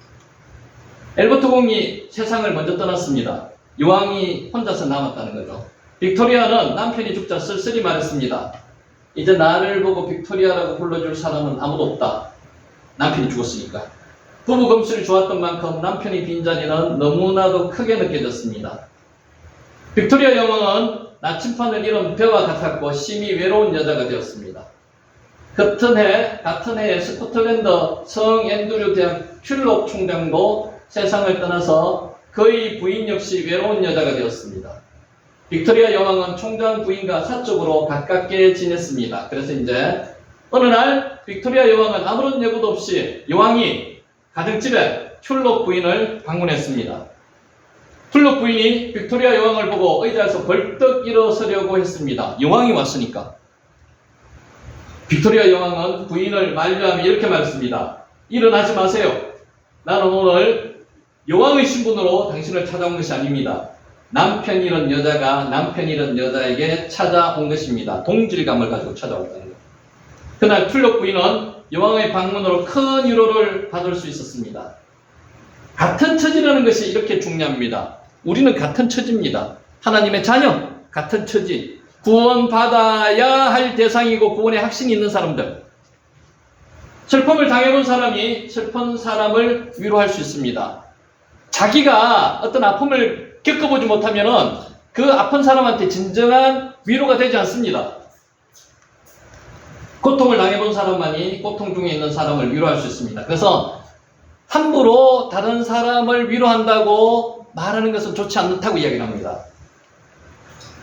앨버트 공이 세상을 먼저 떠났습니다. 여왕이 혼자서 남았다는 거죠. 빅토리아는 남편이 죽자 쓸쓸히 말했습니다. 이제 나를 보고 빅토리아라고 불러줄 사람은 아무도 없다. 남편이 죽었으니까. 부부 금슬이 좋았던 만큼 남편이 빈자리는 너무나도 크게 느껴졌습니다. 빅토리아 여왕은 나침판을 잃은 배와 같았고 심히 외로운 여자가 되었습니다. 같은 해에 스코틀랜드 성 앤드류 대학 튤록 총장도 세상을 떠나서 그의 부인 역시 외로운 여자가 되었습니다. 빅토리아 여왕은 총장 부인과 사적으로 가깝게 지냈습니다. 그래서 이제 어느 날 빅토리아 여왕은 아무런 예고도 없이 여왕이 가정집에 튤록 부인을 방문했습니다. 튤록 부인이 빅토리아 여왕을 보고 의자에서 벌떡 일어서려고 했습니다. 여왕이 왔으니까. 빅토리아 여왕은 부인을 만류하며 이렇게 말했습니다. 일어나지 마세요. 나는 오늘 여왕의 신분으로 당신을 찾아온 것이 아닙니다. 남편 잃은 여자에게 찾아온 것입니다. 동질감을 가지고 찾아왔다는 거예요. 그날 튤록 부인은 여왕의 방문으로 큰 위로를 받을 수 있었습니다. 같은 처지라는 것이 이렇게 중요합니다. 우리는 같은 처지입니다. 하나님의 자녀, 같은 처지. 구원받아야 할 대상이고 구원의 확신이 있는 사람들. 슬픔을 당해본 사람이 슬픈 사람을 위로할 수 있습니다. 자기가 어떤 아픔을 겪어보지 못하면은 그 아픈 사람한테 진정한 위로가 되지 않습니다. 고통을 당해본 사람만이 고통 중에 있는 사람을 위로할 수 있습니다. 그래서 함부로 다른 사람을 위로한다고 말하는 것은 좋지 않다고 이야기를 합니다.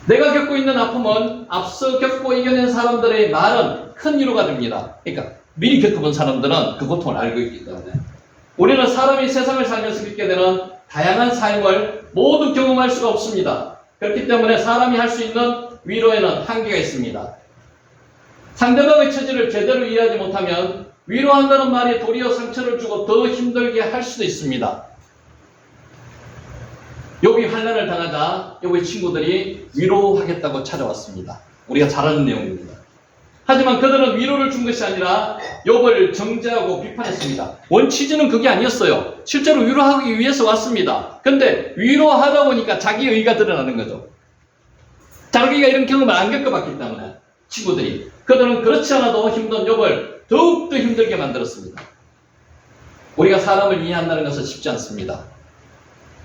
내가 겪고 있는 아픔은 앞서 겪고 이겨낸 사람들의 말은 큰 위로가 됩니다. 그러니까 미리 겪어본 사람들은 그 고통을 알고 있기 때문에 우리는 사람이 세상을 살면서 겪게 되는 다양한 삶을 모두 경험할 수가 없습니다. 그렇기 때문에 사람이 할 수 있는 위로에는 한계가 있습니다. 상대방의 처지를 제대로 이해하지 못하면 위로한다는 말이 도리어 상처를 주고 더 힘들게 할 수도 있습니다. 욥이 환난을 당하자 욥의 친구들이 위로하겠다고 찾아왔습니다. 우리가 잘 아는 내용입니다. 하지만 그들은 위로를 준 것이 아니라 욥을 정죄하고 비판했습니다. 원치즈는 그게 아니었어요. 실제로 위로하기 위해서 왔습니다. 근데 위로하다 보니까 자기 의가 드러나는 거죠. 자기가 이런 경험을 안 겪어봤기 때문에 친구들이. 그들은 그렇지 않아도 힘든 욥을 더욱더 힘들게 만들었습니다. 우리가 사람을 이해한다는 것은 쉽지 않습니다.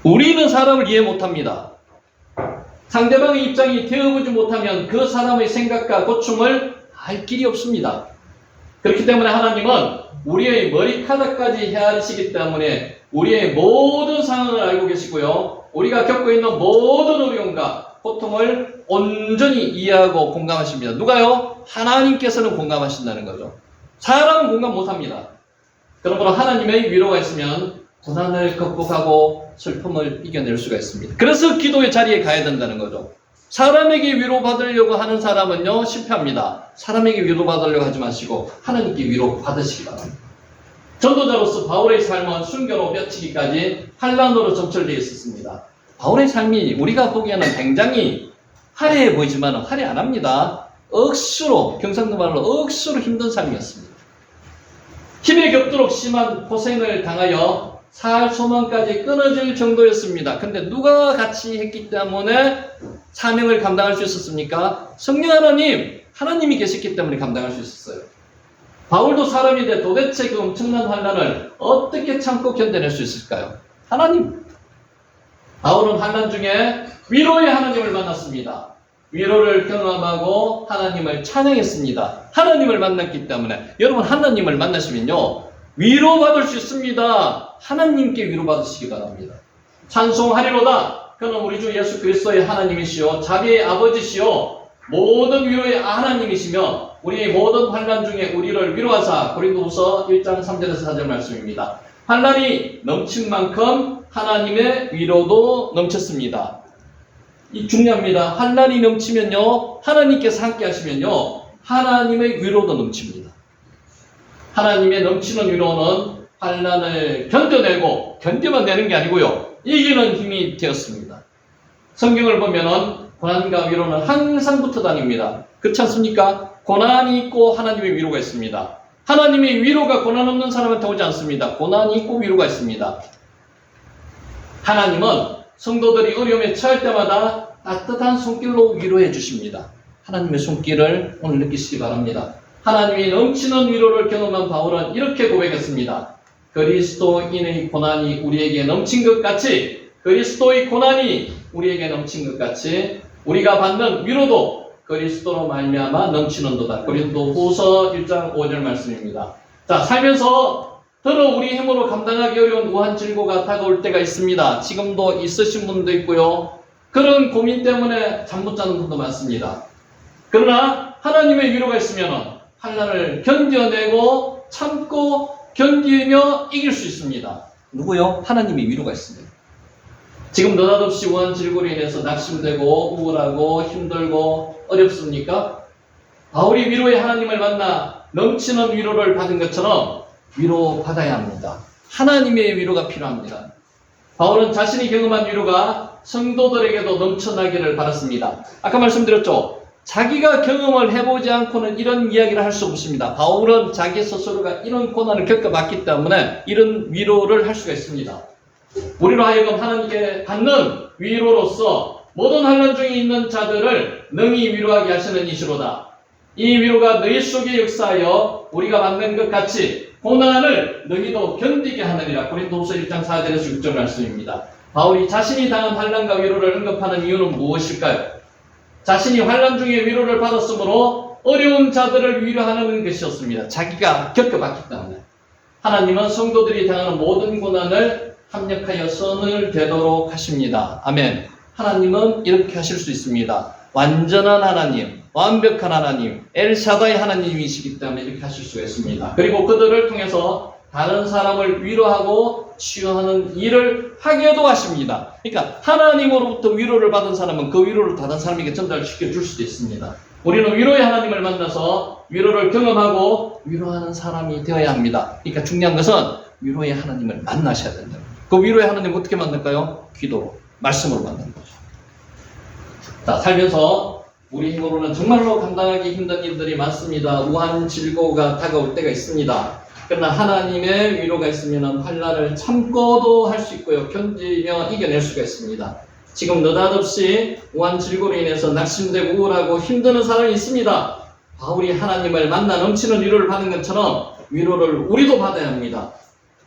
우리는 사람을 이해 못합니다. 상대방의 입장이 되어보지 못하면 그 사람의 생각과 고충을 알 길이 없습니다. 그렇기 때문에 하나님은 우리의 머리카락까지 헤아리시기 때문에 우리의 모든 상황을 알고 계시고요. 우리가 겪고 있는 모든 어려움과 고통을 온전히 이해하고 공감하십니다. 누가요? 하나님께서는 공감하신다는 거죠. 사람은 공감 못합니다. 그러므로 하나님의 위로가 있으면 고난을 극복하고 슬픔을 이겨낼 수가 있습니다. 그래서 기도의 자리에 가야 된다는 거죠. 사람에게 위로받으려고 하는 사람은요, 실패합니다. 사람에게 위로받으려고 하지 마시고 하나님께 위로받으시기 바랍니다. 전도자로서 바울의 삶은 순교로 뼈치기까지 환난으로 점철되어 있었습니다. 바울의 삶이 우리가 보기에는 굉장히 화려해 보이지만 화려 안 합니다. 억수로, 경상도 말로 억수로 힘든 삶이었습니다. 힘에 겹도록 심한 고생을 당하여 살 소망까지 끊어질 정도였습니다. 근데 누가 같이 했기 때문에 사명을 감당할 수 있었습니까? 성령 하나님이 계셨기 때문에 감당할 수 있었어요. 바울도 사람인데 도대체 그 엄청난 환난을 어떻게 참고 견뎌낼 수 있을까요? 하나님. 바울은 환난 중에 위로의 하나님을 만났습니다. 위로를 경험하고 하나님을 찬양했습니다. 하나님을 만났기 때문에 여러분 하나님을 만나시면요 위로받을 수 있습니다. 하나님께 위로받으시기 바랍니다. 찬송하리로다. 그는 우리 주 예수 그리스도의 하나님이시요 자비의 아버지시요 모든 위로의 하나님이시며 우리의 모든 환난 중에 우리를 위로하사. 고린도후서 1장 3절에서 4절 말씀입니다. 환난이 넘친 만큼 하나님의 위로도 넘쳤습니다. 이 중요합니다. 환난이 넘치면요 하나님께서 함께 하시면요 하나님의 위로도 넘칩니다. 하나님의 넘치는 위로는 환난을 견뎌내고 견뎌만 내는 게 아니고요 이기는 힘이 되었습니다. 성경을 보면은 고난과 위로는 항상 붙어 다닙니다. 그렇지 않습니까? 고난이 있고 하나님의 위로가 있습니다. 하나님의 위로가 고난 없는 사람한테 오지 않습니다. 고난이 있고 위로가 있습니다. 하나님은 성도들이 어려움에 처할 때마다 따뜻한 손길로 위로해 주십니다. 하나님의 손길을 오늘 느끼시기 바랍니다. 하나님이 넘치는 위로를 경험한 바울은 이렇게 고백했습니다. 그리스도인의 고난이 우리에게 넘친 것 같이 그리스도의 고난이 우리에게 넘친 것 같이 우리가 받는 위로도 그리스도로 말미암아 넘치는도다. 고린도후서 1장 5절 말씀입니다. 자, 살면서 더러 우리 힘으로 감당하기 어려운 우한 질고가 다가올 때가 있습니다. 지금도 있으신 분도 있고요. 그런 고민 때문에 잠 못 자는 분도 많습니다. 그러나 하나님의 위로가 있으면 환난을 견뎌내고 참고 견디며 이길 수 있습니다. 누구요? 하나님의 위로가 있습니다. 지금 느닷없이 우한 질고로 인해서 낙심되고 우울하고 힘들고 어렵습니까? 바울이 위로의 하나님을 만나 넘치는 위로를 받은 것처럼 위로받아야 합니다. 하나님의 위로가 필요합니다. 바울은 자신이 경험한 위로가 성도들에게도 넘쳐나기를 바랐습니다. 아까 말씀드렸죠? 자기가 경험을 해보지 않고는 이런 이야기를 할 수 없습니다. 바울은 자기 스스로가 이런 고난을 겪어봤기 때문에 이런 위로를 할 수가 있습니다. 우리로 하여금 하나님께 받는 위로로서 모든 환난 중에 있는 자들을 능히 위로하게 하시는 이시로다. 이 위로가 너희 속에 역사하여 우리가 받는 것 같이 고난을 너희도 견디게 하느니라. 고린도후서 1장 4절에서 6절 말씀입니다. 바울이 자신이 당한 환난과 위로를 언급하는 이유는 무엇일까요? 자신이 환난 중에 위로를 받았으므로 어려운 자들을 위로하는 것이었습니다. 자기가 겪어봤기 때문에. 하나님은 성도들이 당하는 모든 고난을 합력하여 선을 되도록 하십니다. 아멘. 하나님은 이렇게 하실 수 있습니다. 완전한 하나님, 완벽한 하나님, 엘샤다이 하나님이시기 때문에 이렇게 하실 수가 있습니다. 그리고 그들을 통해서 다른 사람을 위로하고 치유하는 일을 하게도 하십니다. 그러니까 하나님으로부터 위로를 받은 사람은 그 위로를 다른 사람에게 전달시켜 줄 수도 있습니다. 우리는 위로의 하나님을 만나서 위로를 경험하고 위로하는 사람이 되어야 합니다. 그러니까 중요한 것은 위로의 하나님을 만나셔야 된다. 그 위로의 하나님 어떻게 만날까요? 기도로, 말씀으로 만나는 거죠. 자, 살면서 우리 힘으로는 정말로 감당하기 힘든 일들이 많습니다. 우한 질고가 다가올 때가 있습니다. 그러나 하나님의 위로가 있으면 환난을 참고도 할 수 있고요. 견디며 이겨낼 수가 있습니다. 지금 느닷없이 우한 질고로 인해서 낙심되고 우울하고 힘드는 사람이 있습니다. 바울이 하나님을 만나 넘치는 위로를 받는 것처럼 위로를 우리도 받아야 합니다.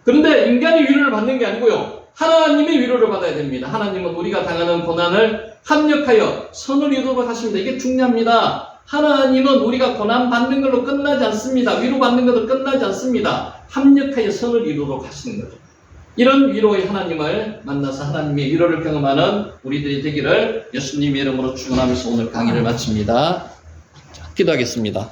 그런데 인간이 위로를 받는 게 아니고요. 하나님의 위로를 받아야 됩니다. 하나님은 우리가 당하는 고난을 합력하여 선을 이루도록 하십니다. 이게 중요합니다. 하나님은 우리가 고난 받는 걸로 끝나지 않습니다. 위로 받는 것도 끝나지 않습니다. 합력하여 선을 이루도록 하시는 거죠. 이런 위로의 하나님을 만나서 하나님의 위로를 경험하는 우리들이 되기를 예수님의 이름으로 축원하면서 오늘 강의를 마칩니다. 기도하겠습니다.